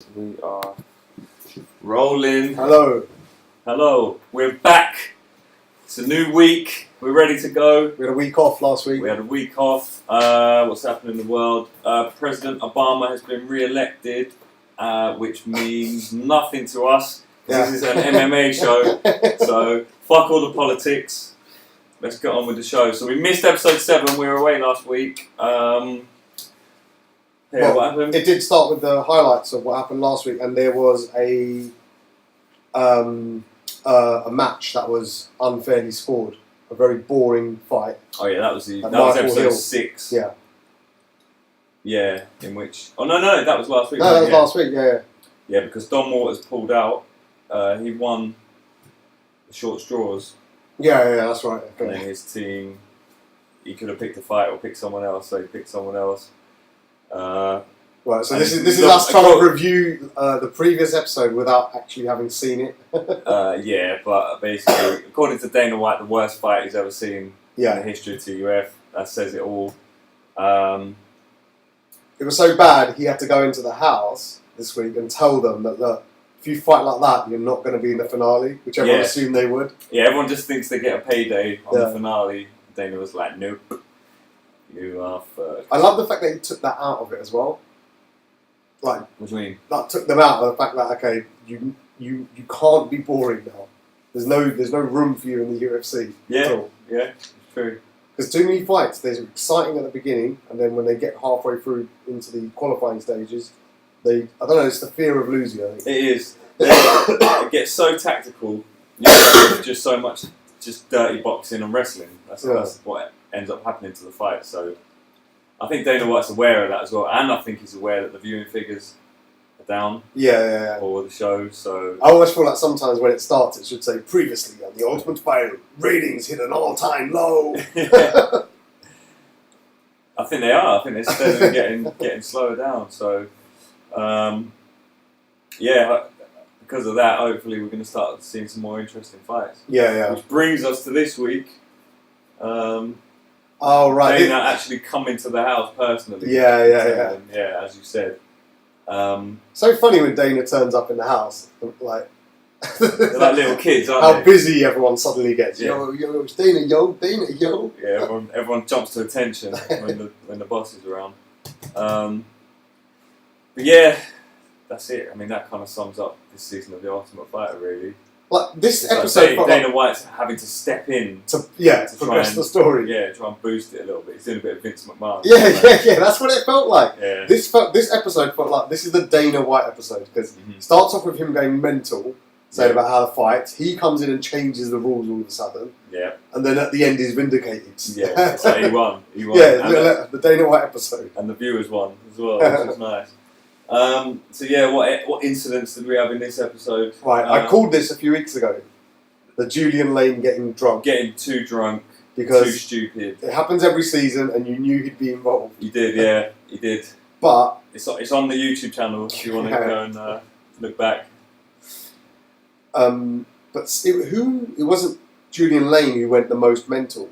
We are rolling. Hello. We're back. It's a new week. We're ready to go. We had a week off last week. We had a week off. What's happening in the world? President Obama has been re-elected, which means nothing to us. This is an MMA show, so fuck all the politics. Let's get on with the show. So we missed episode 7. We were away last week. What happened? It did start with the highlights of what happened last week, and there was a match that was unfairly scored. A very boring fight. Oh yeah, that was episode 6. Yeah. Yeah, in which... Oh no, that was last week. No, that was last week, yeah. Yeah, because Don Waters pulled out. He won the short straws. Yeah, that's right. Okay. And then his team, he could have picked a fight or picked someone else, so he picked someone else. Right, so this is us trying to review the previous episode without actually having seen it. Yeah, but basically, according to Dana White, the worst fight he's ever seen in the history of TUF. That says it all. It was so bad, he had to go into the house this week and tell them that, look, if you fight like that, you're not going to be in the finale, which everyone assumed they would. Yeah, everyone just thinks they get a payday on the finale. Dana was like, nope, you are first. I love the fact that he took that out of it as well. Like, what do you mean? That took them out of the fact that, okay, you can't be boring now. There's no room for you in the UFC at all. Yeah, it's true. Because too many fights, they're exciting at the beginning, and then when they get halfway through into the qualifying stages, I don't know, it's the fear of losing, I think. It is. It gets so tactical. It's just so much just dirty boxing and wrestling. That's what ends up happening to the fight. So I think Dana White's aware of that as well, and I think he's aware that the viewing figures are down. Yeah. For the show. So I always feel like sometimes when it starts, it should say previously on the Ultimate Fighter, ratings hit an all-time low. I think they are. I think they're steadily getting slower down. So because of that, hopefully we're going to start seeing some more interesting fights. Yeah. Which brings us to this week. Oh, right. Dana actually coming to the house personally. Yeah. Yeah, as you said. So funny when Dana turns up in the house, like... They're like little kids, aren't How they? Busy everyone suddenly gets. Yeah. Yo, it's Dana, yo. Yeah, everyone jumps to attention when the boss is around. But yeah, that's it. I mean, that kind of sums up this season of The Ultimate Fighter, really. Like, this episode... Dana White's having to step in to progress the story. Yeah, try and boost it a little bit. He's doing a bit of Vince McMahon. Yeah, that's what it felt like. Yeah. This episode felt like this is the Dana White episode, because it starts off with him going mental, saying about how the fight. He comes in and changes the rules all of a sudden. Yeah. And then at the end he's vindicated. Yeah, so he won. Yeah, the Dana White episode. And the viewers won as well, which was nice. So yeah, what incidents did we have in this episode? Right, I called this a few weeks ago. The Julian Lane getting drunk. Getting too drunk, because too stupid. It happens every season, and you knew he'd be involved. He did, yeah, he did. But it's on the YouTube channel if you want to go and look back. But it wasn't Julian Lane who went the most mental.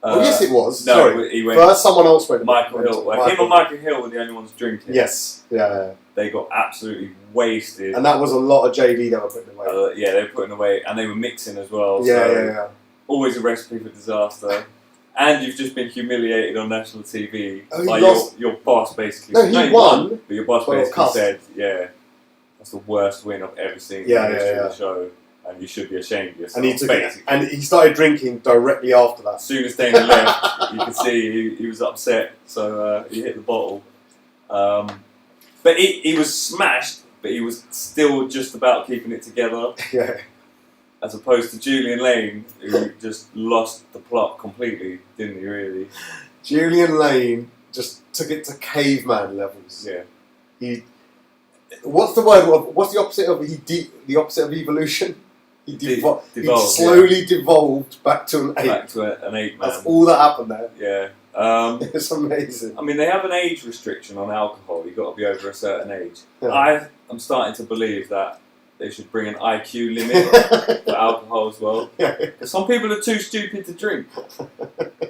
Yes, it was. No, sorry. he went. First, someone else went. Michael Hill. Him and Michael Hill were the only ones drinking. Yes. Yeah. They got absolutely wasted. And that was a lot of JD they were putting away. Yeah, they were putting away, and they were mixing as well. Yeah. Always a recipe for disaster. And you've just been humiliated on national TV by your boss, basically. No, he won. But your boss basically said, "Yeah, that's the worst win I've ever seen in the history of the show, and you should be ashamed of yourself." And he started drinking directly after that. As soon as Dana left, you could see he was upset, so he hit the bottle. But he was smashed, but he was still just about keeping it together. Yeah. As opposed to Julian Lane, who just lost the plot completely, didn't he, really? Julian Lane just took it to caveman levels. Yeah. What's the word? What's the opposite of the opposite of evolution? He slowly devolved back to an ape. Back to an ape man. That's all that happened there. Yeah. It's amazing. I mean, they have an age restriction on alcohol. You've got to be over a certain age. Yeah. I'm starting to believe that they should bring an IQ limit for alcohol as well. Because some people are too stupid to drink.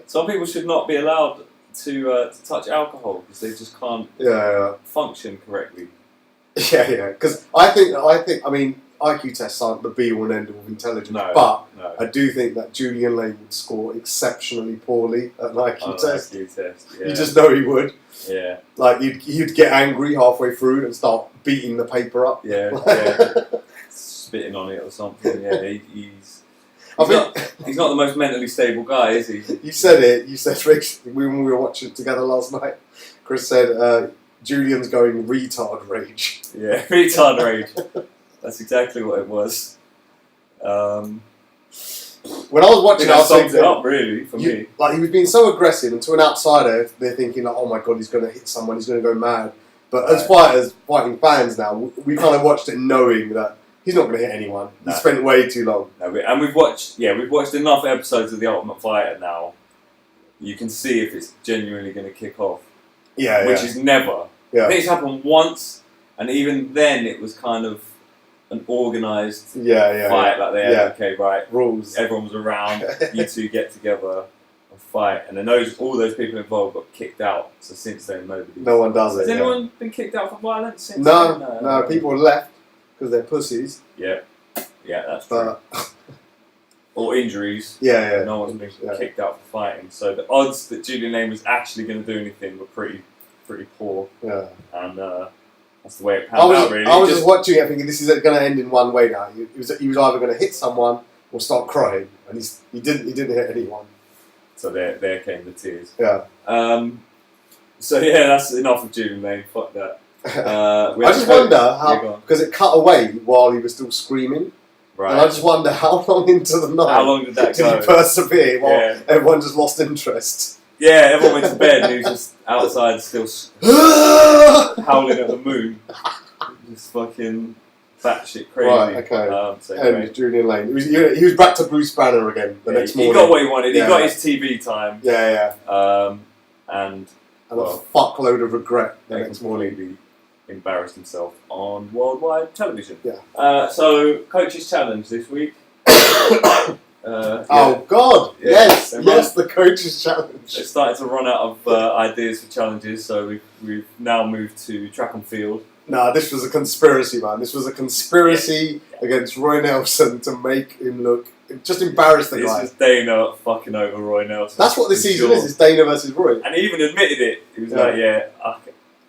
Some people should not be allowed to touch alcohol because they just can't function correctly. Yeah. Because I mean, IQ tests aren't the be all and end all of intelligence, but I do think that Julian Lane would score exceptionally poorly at an IQ test. IQ test. Yeah. You just know he would. Yeah. Like you'd get angry halfway through and start beating the paper up. Yeah. Spitting on it or something. Yeah. He's not the most mentally stable guy, is he? You said it. You said when we were watching it together last night. Chris said Julian's going retard rage. Yeah, retard rage. That's exactly what it was. When I was watching, that sums it up really for me. Like he was being so aggressive, and to an outsider, they're thinking like, "Oh my god, he's going to hit someone. He's going to go mad." But as fighting fans now, we kind of watched it knowing that he's not going to hit anyone. He spent way too long. No, and we've watched enough episodes of The Ultimate Fighter now. You can see if it's genuinely going to kick off. Yeah, which is never. Yeah. I think it's happened once, and even then it was kind of an organised fight. Like they had, okay, right, rules. Everyone was around. You two get together and fight, and then all those people involved got kicked out. So since then, no one does it. Has anyone been kicked out for violence since? No. People left because they're pussies. Yeah, that's true. Or injuries. Yeah. No one's been kicked out for fighting. So the odds that Julian Lane was actually going to do anything were pretty poor. Yeah. And that's the way it panned out, really. I was just watching it thinking this is going to end in one way now. He was either going to hit someone or start crying, and he didn't hit anyone. So there came the tears. Yeah. So yeah, that's enough of Julian Lane. Fuck that. I just wonder how, because it cut away while he was still screaming. Right. And I just wonder how long into the night how long did that go? Did he persevere while everyone just lost interest? Yeah, everyone went to bed and he was just outside still howling at the moon. Just fucking batshit crazy. Right, okay. And Julian Lane. He was back to Bruce Banner again the next morning. He got what he wanted. He got his TV time. Yeah. And a fuckload of regret the next morning. He embarrassed himself on worldwide television. Yeah. So, Coach's Challenge this week. Oh God! Yes, the Coach's Challenge. It's starting to run out of ideas for challenges, so we've now moved to track and field. Nah, this was a conspiracy, man. This was a conspiracy against Roy Nelson to make him just embarrass the guy. This is Dana fucking over Roy Nelson. That's what this season is. It's Dana versus Roy. And he even admitted it. He was like,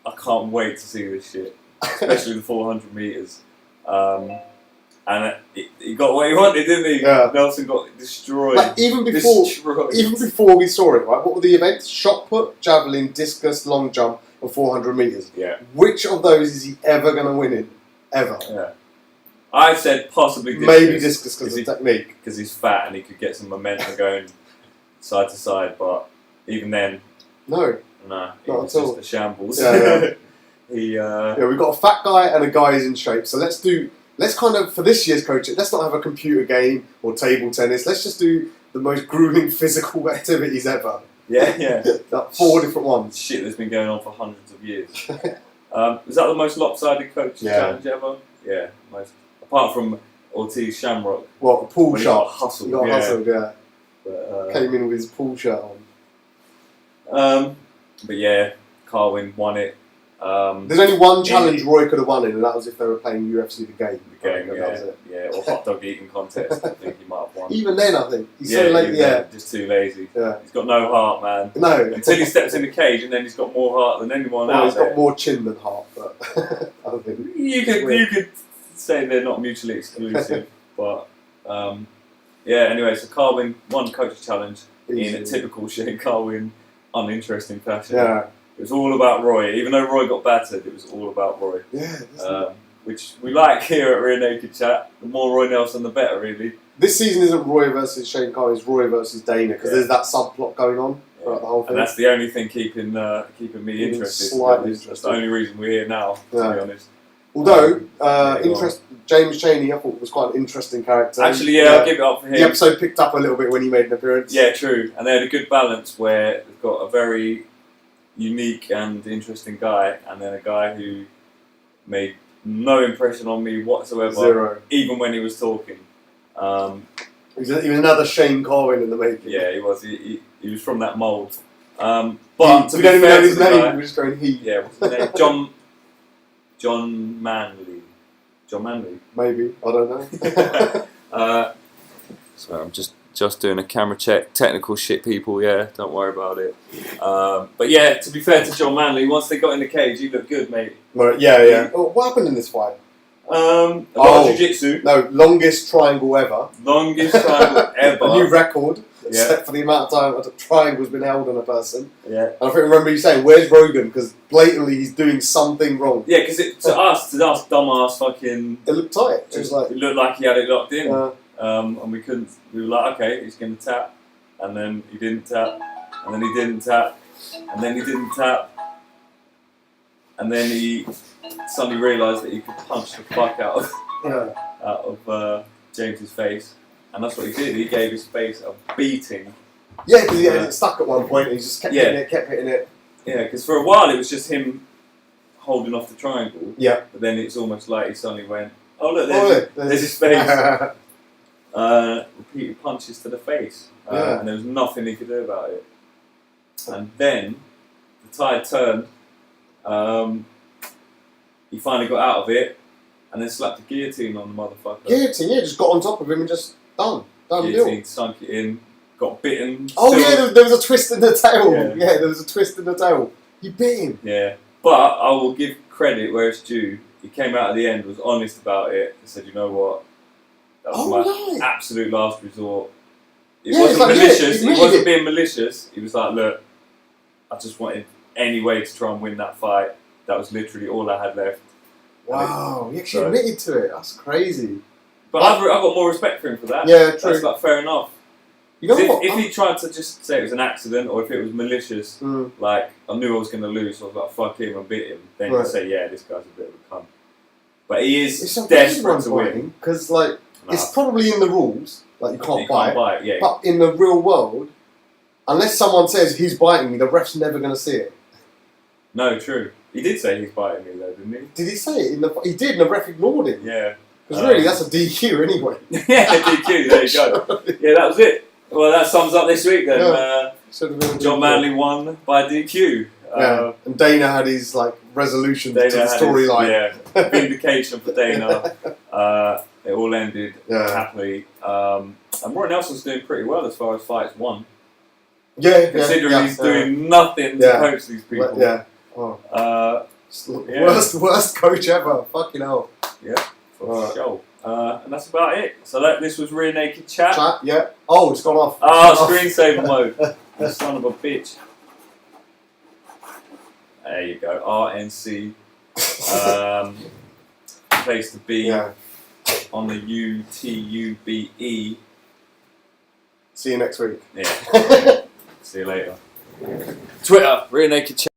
I can't wait to see this shit, especially the 400 metres. And he got what he wanted, didn't he? Yeah. Nelson got destroyed. Like, even before we saw it, right? What were the events? Shot put, javelin, discus, long jump, and 400 metres. Yeah. Which of those is he ever going to win in? Ever? Yeah. I said possibly discus. Maybe discus because of technique. Because he's fat and he could get some momentum going side to side, but even then... No. It was just a shambles. Yeah. We've got a fat guy and a guy who's in shape. So let's kind of, for this year's coaching, let's not have a computer game or table tennis. Let's just do the most grueling physical activities ever. Yeah. Like 4 different ones. Shit that's been going on for hundreds of years. Is that the most lopsided coaching challenge ever? Yeah, most. Apart from Ortiz Shamrock. What, a pool shot? He got hustled, yeah. But, came in with his pool shirt on. But yeah, Carwin won it. There's only one challenge Roy could have won in, and that was if they were playing UFC the game. Or hot dog eating contest. I think he might have won. Even then, I think he's so lazy. Just too lazy. Yeah, he's got no heart, man. No, until he steps in the cage, and then he's got more heart than anyone else. He's got more chin than heart, but I think you could say they're not mutually exclusive, but Anyway, so Carwin won Coach's Challenge in a typical Shane Carwin uninteresting fashion. Yeah. It was all about Roy. Even though Roy got battered, it was all about Roy. Yeah. Which we like here at Rear Naked Chat. The more Roy Nelson, the better, really. This season isn't Roy versus Shane Carwin, it's Roy versus Dana, because there's that subplot going on throughout the whole thing. And that's the only thing keeping me interested. Slightly interested. That's the only reason we're here now, to be honest. Although, James Chaney, I thought, was quite an interesting character. Actually, I'll give it up for him. The episode picked up a little bit when he made an appearance. Yeah, true. And they had a good balance where they've got a very unique and interesting guy, and then a guy who made no impression on me whatsoever. Zero. Even when he was talking. He was another Shane Carwin in the making. Yeah, he was. He was from that mould. But we don't even know his name. We're just going he. Yeah, what's his name? John Manley. John Manley. Maybe, I don't know. Sorry, I'm just doing a camera check. Technical shit, people. Yeah, don't worry about it. But yeah, to be fair to John Manley, once they got in the cage, he looked good, mate. Yeah. Oh, what happened in this fight? A lot of jiu-jitsu. No, longest triangle ever. Longest triangle ever. A new record, except for the amount of time a triangle's been held on a person. Yeah. And I think I remember you saying, "Where's Rogan?" Because blatantly he's doing something wrong. Yeah, because to us, dumbass fucking. It looked tight. It looked like he had it locked in, and we couldn't. We were like, okay, he's going to tap, and then he didn't tap, and then he didn't tap, and then he didn't tap, and then he suddenly realised that he could punch the fuck out of James's face, and that's what he did. He gave his face a beating. Yeah, because he had it stuck at one point. And he just kept hitting it. Yeah, because for a while it was just him holding off the triangle. Yeah. But then it's almost like he suddenly went, oh look, there's his face. Repeated punches to the face, and there was nothing he could do about it. And then the tide turned. He finally got out of it, and then slapped a guillotine on the motherfucker. Guillotine, yeah, just got on top of him and just done Guillotine, deal. sunk it in, got bitten. Oh yeah, there was a twist in the tail. Yeah, there was a twist in the tail. You bit him. Yeah, but I will give credit where it's due. He came out at the end, was honest about it, and said, you know what? That was my absolute last resort. It wasn't malicious. He wasn't being malicious. He was like, look, I just wanted any way to try and win that fight. That was literally all I had left. Wow, he actually admitted to it. That's crazy. But I've got more respect for him for that. Yeah, true. That's like fair enough. You know what? If he tried to just say it was an accident, or if it was malicious, like I knew I was going to lose, so I was like, fuck him and beat him, then you'd say, yeah, this guy's a bit of a cunt. But he is desperate to win. Because, like, it's probably in the rules, like you can't bite. Yeah. But in the real world, unless someone says he's biting me, the ref's never going to see it. No, true. He did say he's biting me though, didn't he? Did he say it? He did, and the ref ignored him. Yeah. Because really, that's a DQ anyway. Yeah, DQ, there you go. Yeah, that was it. Well, that sums up this week then. Yeah. John Manley won by DQ. And Dana had his resolution to the storyline. Yeah, vindication for Dana. It all ended happily. And Roy Nelson's doing pretty well as far as fights won. Yeah, considering he's doing nothing to coach these people. Yeah. Worst coach ever. Fucking hell. Yeah, for sure. And that's about it. So this was Rear Naked Chat. Yeah. Oh, it's gone off. Screensaver mode. You son of a bitch. There you go. RNC. Place to be on the UTUBE. See you next week. Yeah. See you later. Twitter, Rear Naked Chat.